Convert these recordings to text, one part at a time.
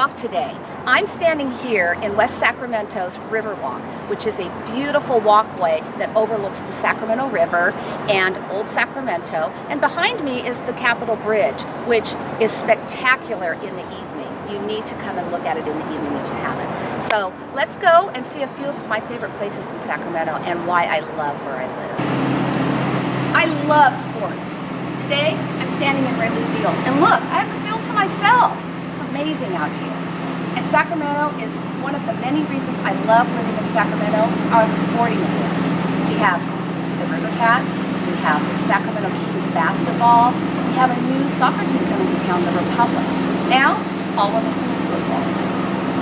off today. I'm standing here in West Sacramento's Riverwalk, which is a beautiful walkway that overlooks the Sacramento River and Old Sacramento. And behind me is the Capitol Bridge, which is spectacular in the evening. You need to come and look at it in the evening if you haven't. So let's go and see a few of my favorite places in Sacramento and why I love where I live. I love sports. Today, I'm standing in Raley Field, and look, I have the field to myself. It's amazing out here. And Sacramento is one of the many reasons I love living in Sacramento are the sporting events. We have the River Cats, we have the Sacramento Kings basketball, we have a new soccer team coming to town, the Republic. Now, all we're missing is football.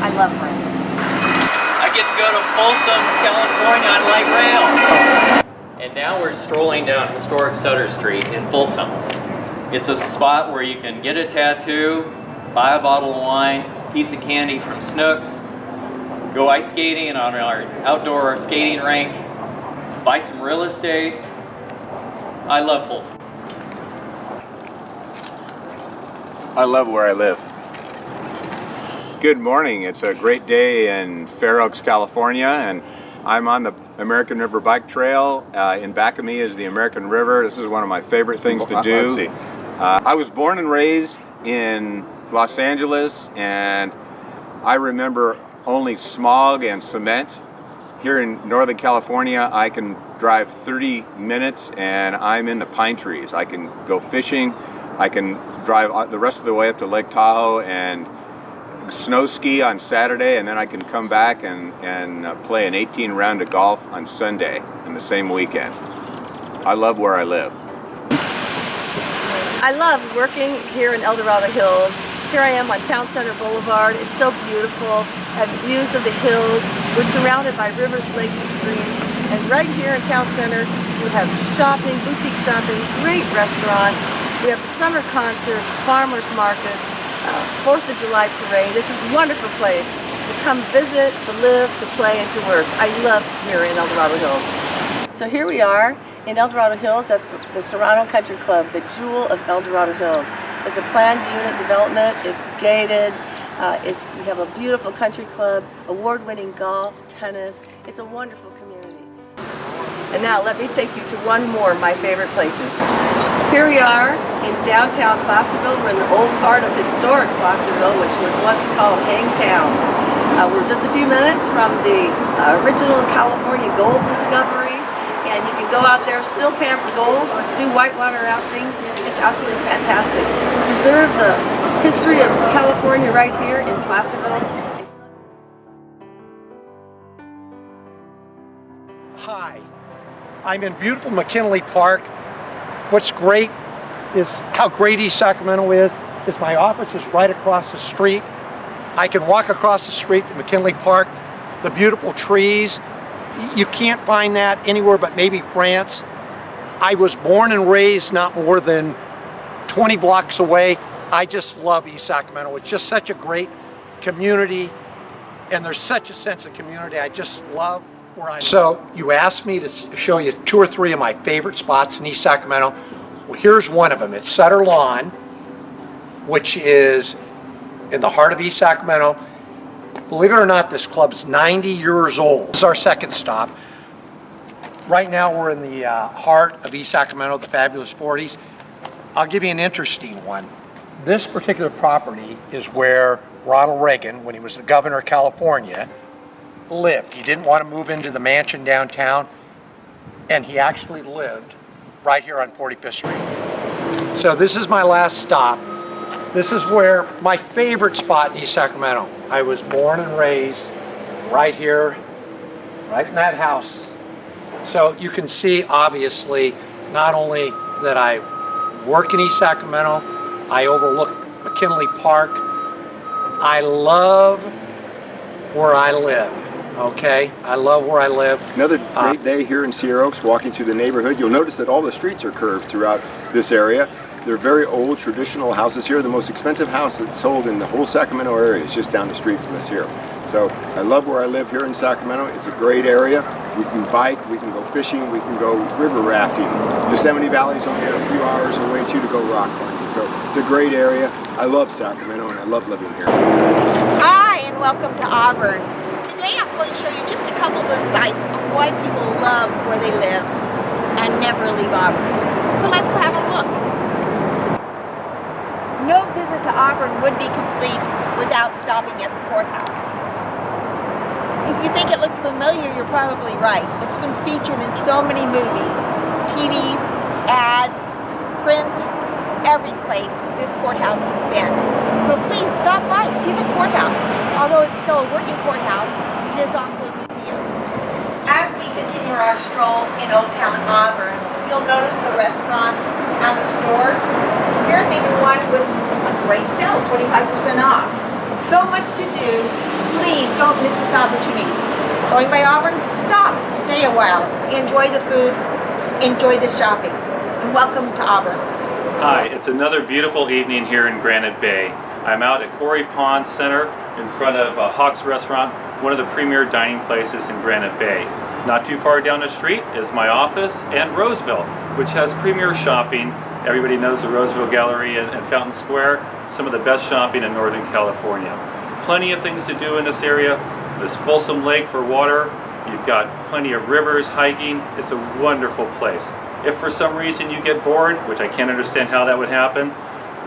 I love where I live. I get to go to Folsom, California on light rail. And now we're strolling down historic Sutter Street in Folsom. It's a spot where you can get a tattoo, buy a bottle of wine, piece of candy from Snooks, go ice skating on our outdoor skating rink, buy some real estate. I love Folsom. I love where I live. Good morning. It's a great day in Fair Oaks, California, and I'm on the American River Bike Trail. In back of me is the American River. This is one of my favorite things to do. I was born and raised in Los Angeles, and I remember only smog and cement. Here in Northern California, I can drive 30 minutes and I'm in the pine trees. I can go fishing. I can drive the rest of the way up to Lake Tahoe and snow ski on Saturday, and then I can come back and play an 18 round of golf on Sunday in the same weekend. I love where I live. I love working here in El Dorado Hills. Here I am on Town Center Boulevard. It's so beautiful. I have views of the hills. We're surrounded by rivers, lakes, and streams. And right here in Town Center, we have shopping, boutique shopping, great restaurants. We have the summer concerts, farmers markets, 4th of July parade. It's a wonderful place to come visit, to live, to play, and to work. I love here in El Dorado Hills. So here we are in El Dorado Hills. That's the Serrano Country Club, the jewel of El Dorado Hills. It's a planned unit development. It's gated. We have a beautiful country club, award-winning golf, tennis. It's a wonderful community. And now let me take you to one more of my favorite places. Here we are in downtown Placerville. We're in the old part of historic Placerville, which was once called Hangtown. We're just a few minutes from the original California gold discovery, and you can go out there, still pan for gold, do whitewater rafting. It's absolutely fantastic. We preserve the history of California right here in Placerville. Hi, I'm in beautiful McKinley Park. What's great is how great East Sacramento is my office is right across the street. I can walk across the street to McKinley Park, the beautiful trees. You can't find that anywhere but maybe France. I was born and raised not more than 20 blocks away. I just love East Sacramento. It's just such a great community, and there's such a sense of community. I just love where I live. So you asked me to show you 2 or 3 of my favorite spots in East Sacramento. Well, here's one of them. It's Sutter Lawn, which is in the heart of East Sacramento. Believe it or not, this club's 90 years old. This is our second stop. Right now we're in the heart of East Sacramento, the fabulous 40s. I'll give you an interesting one. This particular property is where Ronald Reagan, when he was the governor of California, lived. He didn't want to move into the mansion downtown, and he actually lived right here on 45th Street. So this is my last stop. This is where my favorite spot in East Sacramento. I was born and raised right here, right in that house. So you can see, obviously, not only that I work in East Sacramento, I overlook McKinley Park. I love where I live. Okay, I love where I live. Another great day here in Sierra Oaks, walking through the neighborhood. You'll notice that all the streets are curved throughout this area. They're very old, traditional houses here. The most expensive house that's sold in the whole Sacramento area is just down the street from us here. So I love where I live here in Sacramento. It's a great area. We can bike, we can go fishing, we can go river rafting. Yosemite Valley's only a few hours away too to go rock climbing. So it's a great area. I love Sacramento and I love living here. Hi, and welcome to Auburn. Today I'm going to show you just a couple of the sites of why people love where they live and never leave Auburn. So let's go have a look. No visit to Auburn would be complete without stopping at the courthouse. If you think it looks familiar, you're probably right. It's been featured in so many movies, TVs, ads, print, every place this courthouse has been. So please stop by, see the courthouse. Although it's still a working courthouse, it is also a museum. As we continue our stroll in Old Town Auburn, you'll notice the restaurants and the stores. Here's even one with a great sale, 25% off. So much to do. Please don't miss this opportunity. Going by Auburn? Stop, stay a while. Enjoy the food, enjoy the shopping. And welcome to Auburn. Hi, it's another beautiful evening here in Granite Bay. I'm out at Quarry Pond Center in front of Hawk's Restaurant, one of the premier dining places in Granite Bay. Not too far down the street is my office and Roseville, which has premier shopping. Everybody knows the Roseville Gallery and Fountain Square, some of the best shopping in Northern California. Plenty of things to do in this area. There's Folsom Lake for water. You've got plenty of rivers, hiking. It's a wonderful place. If for some reason you get bored, which I can't understand how that would happen,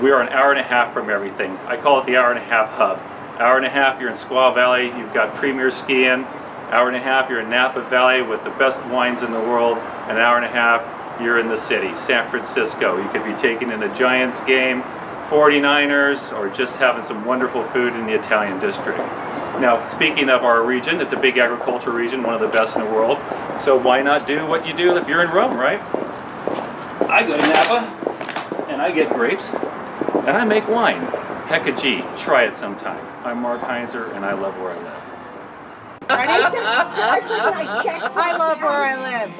we are an hour and a half from everything. I call it the hour and a half hub. Hour and a half, you're in Squaw Valley, you've got premier skiing. Hour and a half, you're in Napa Valley with the best wines in the world. An hour and a half, you're in the city, San Francisco. You could be taking in a Giants game, 49ers, or just having some wonderful food in the Italian district. Now, speaking of our region, it's a big agricultural region, one of the best in the world. So why not do what you do if you're in Rome, right? I go to Napa, and I get grapes, and I make wine. Heck a G, try it sometime. I'm Mark Heinzer, and I love where I live. I love where I live.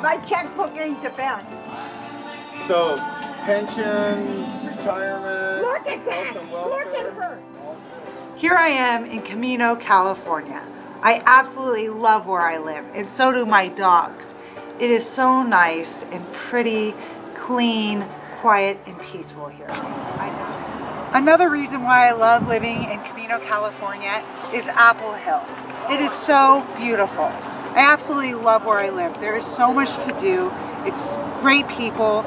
My checkbook ain't the best. So, pension, retirement, Look at that! health and welfare. Look at her! Here I am in Camino, California. I absolutely love where I live, and so do my dogs. It is so nice and pretty, clean, quiet, and peaceful here. Another reason why I love living in Camino, California is Apple Hill. It is so beautiful. I absolutely love where I live. There is so much to do. It's great people,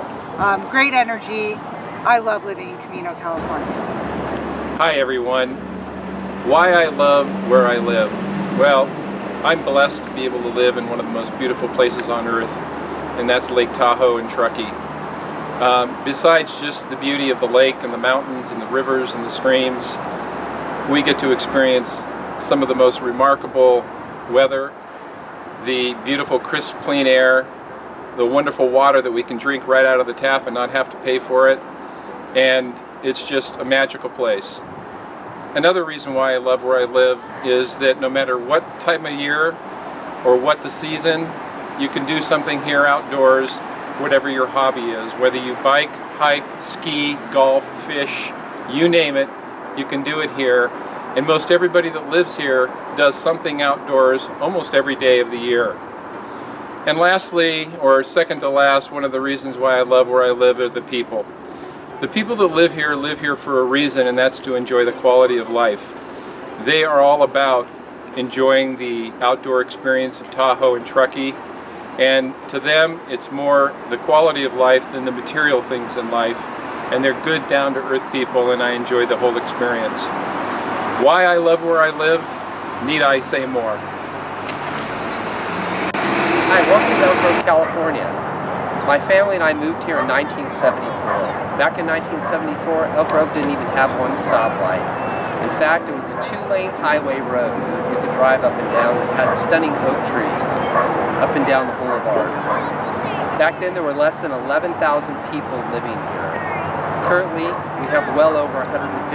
great energy. I love living in Camino, California. Hi everyone. Why I love where I live? Well, I'm blessed to be able to live in one of the most beautiful places on earth, and that's Lake Tahoe in Truckee. Besides just the beauty of the lake and the mountains and the rivers and the streams, we get to experience some of the most remarkable weather, the beautiful crisp clean air, the wonderful water that we can drink right out of the tap and not have to pay for it, and it's just a magical place. Another reason why I love where I live is that no matter what time of year or what the season, you can do something here outdoors, whatever your hobby is. Whether you bike, hike, ski, golf, fish, you name it, you can do it here. And most everybody that lives here does something outdoors almost every day of the year. And lastly, or second to last, one of the reasons why I love where I live are the people. The people that live here for a reason, and that's to enjoy the quality of life. They are all about enjoying the outdoor experience of Tahoe and Truckee, and to them it's more the quality of life than the material things in life, and they're good down-to-earth people, and I enjoy the whole experience. Why I love where I live, need I say more? Hi, welcome to Elk Grove, California. My family and I moved here in 1974. Back in 1974, Elk Grove didn't even have one stoplight. In fact, it was a two-lane highway road you could drive up and down. It had stunning oak trees up and down the boulevard. Back then, there were less than 11,000 people living here. Currently, we have well over 150,000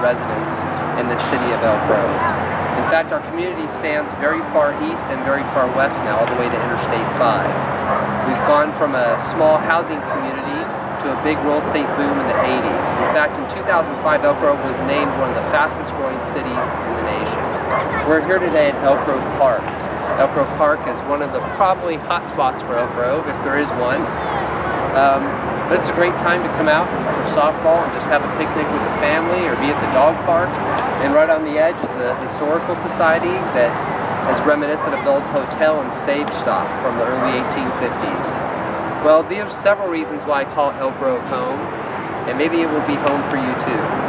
residents in the city of Elk Grove. In fact, our community stands very far east and very far west now, all the way to Interstate 5. We've gone from a small housing community to a big real estate boom in the 80s. In fact, in 2005, Elk Grove was named one of the fastest growing cities in the nation. We're here today at Elk Grove Park. Elk Grove Park is one of the probably hot spots for Elk Grove, if there is one. But it's a great time to come out for softball and just have a picnic with the family or be at the dog park. And right on the edge is the Historical Society that is reminiscent of the old hotel and stage stop from the early 1850s. Well, there's several reasons why I call Elk Grove home, and maybe it will be home for you too.